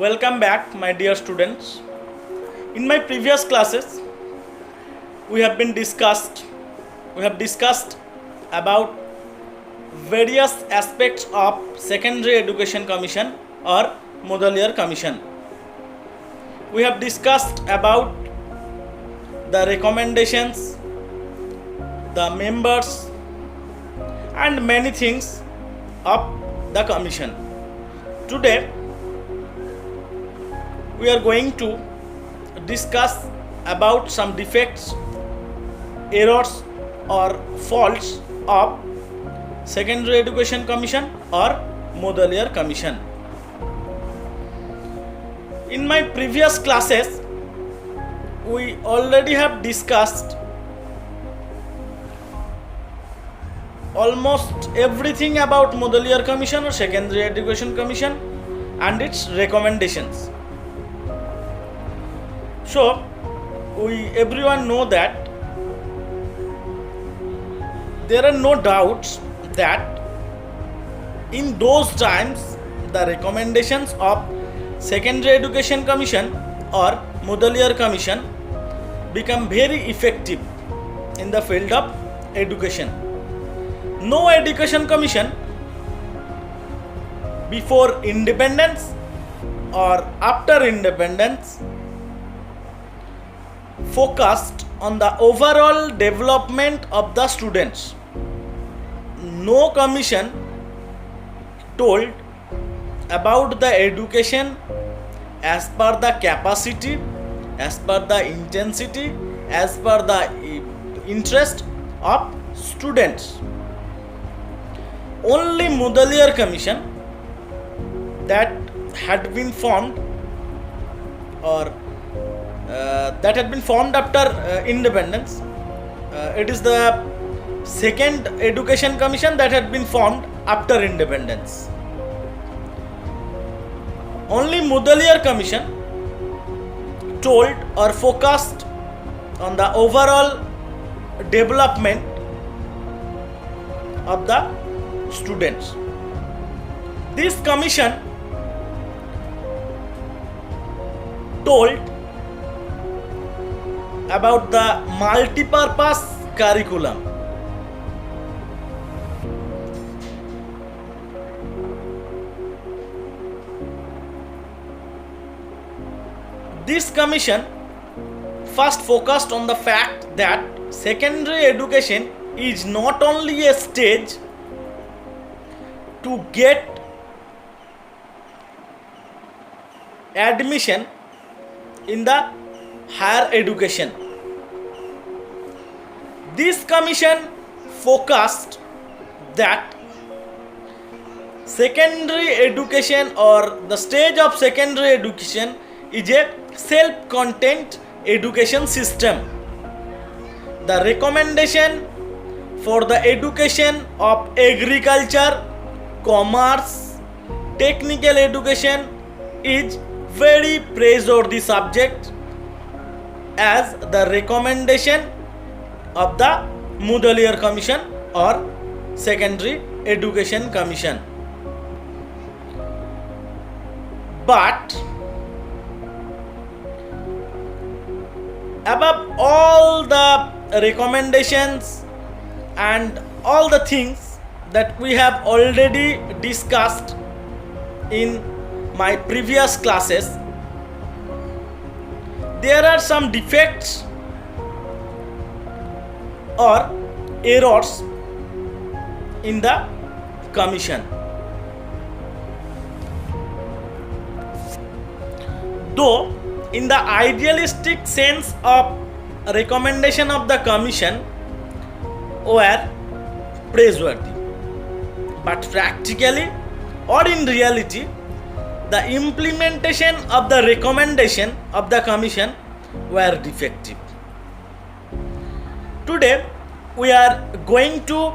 Welcome back, my dear students. In my previous classes, we have discussed about various aspects of Secondary Education Commission or Mudaliar Commission. We have discussed about the recommendations, the members, and many things of the commission. Today, we are going to discuss about some defects, errors or faults of Secondary Education Commission or Mudaliar Commission. In my previous classes, we already have discussed almost everything about Mudaliar Commission or Secondary Education Commission and its recommendations. So, everyone know that there are no doubts that in those times the recommendations of Secondary Education Commission or Mudaliar Commission become very effective in the field of education. No education commission before independence or after independence focused on the overall development of the students. No commission told about the education as per the capacity, as per the intensity, as per the interest of students. Only Mudaliar Commission that had been formed after independence. It is the second education commission that had been formed after independence. Only Mudaliar Commission told or focused on the overall development of the students. This commission told about the multi-purpose curriculum. This commission first focused on the fact that secondary education is not only a stage to get admission in the higher education. This commission focused that secondary education or the stage of secondary education is a self-contained education system. The recommendation for the education of agriculture, commerce, technical education is very praiseworthy subject as the recommendation of the Mudaliar Commission or Secondary Education Commission. But above all the recommendations and all the things that we have already discussed in my previous classes, there are some defects or errors in the commission. Though in the idealistic sense of recommendation of the commission were praiseworthy, but practically or in reality the implementation of the recommendation of the commission were defective. Today we are going to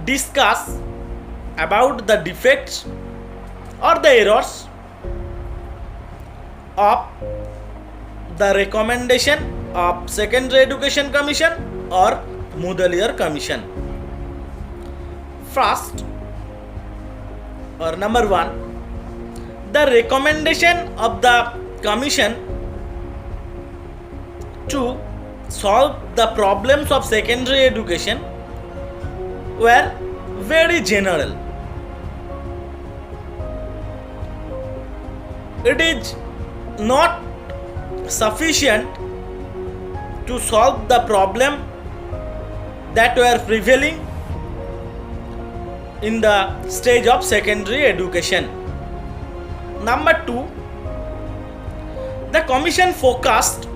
discuss about the defects or the errors of the recommendation of Secondary Education Commission or Mudaliar Commission. First, or number one, The recommendation of the commission to solve the problems of secondary education were very general. It is not sufficient to solve the problem that were prevailing in the stage of secondary education. Number 2, the commission focused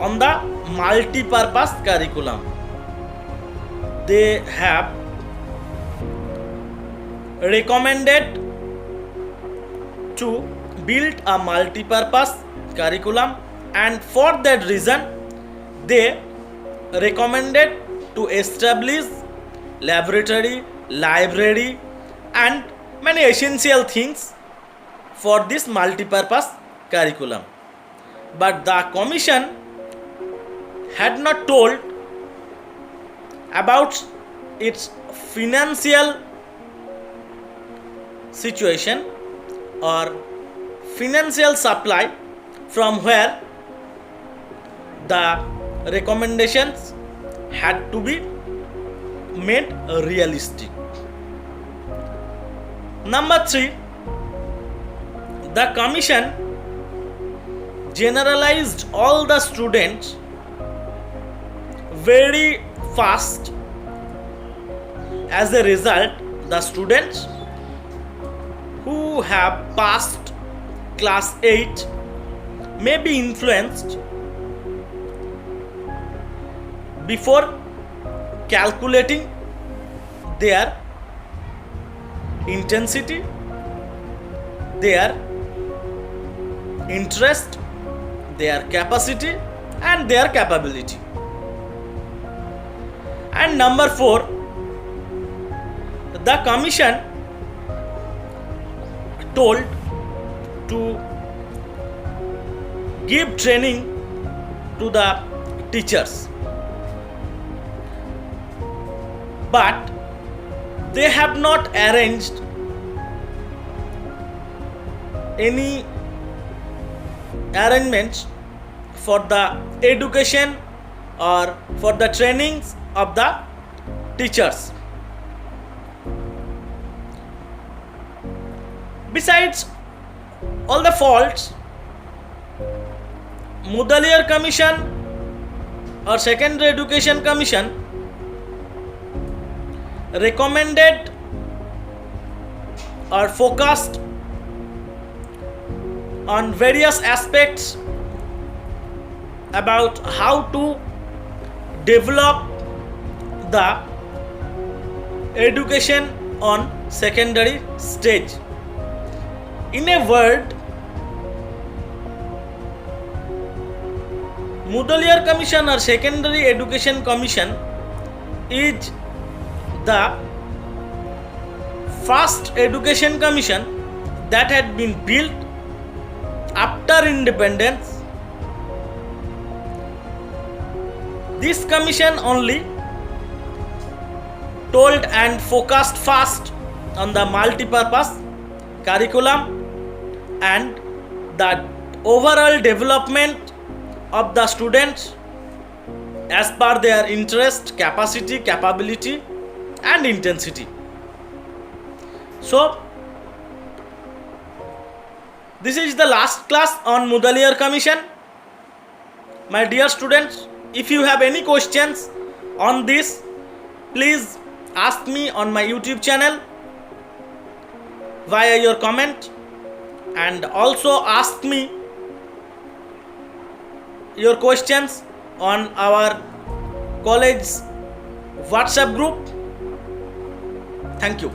on the multi-purpose curriculum. They have recommended to build a multi-purpose curriculum, and for that reason they recommended to establish laboratory, library and many essential things for this multi-purpose curriculum. But the commission had not told about its financial situation or financial supply from where the recommendations had to be made realistic. Number 3, the commission generalized all the students very fast. As a result, the students who have passed class 8 may be influenced before calculating their intensity, their interest, their capacity and their capability. And number 4, the commission told to give training to the teachers, but they have not arranged any arrangements for the education or for the trainings of the teachers. Besides all the faults, Mudaliar Commission or Secondary Education Commission recommended or focused on various aspects about how to develop the education on secondary stage. In a word, Mudaliar Commission or Secondary Education Commission is the first education commission that had been built after independence. This commission only told and focused first on the multi-purpose curriculum and the overall development of the students as per their interest, capacity, capability and intensity. So this is the last class on Mudaliar Commission. My dear students, if you have any questions on this, please ask me on my YouTube channel via your comment, and also ask me your questions on our college WhatsApp group. Thank you.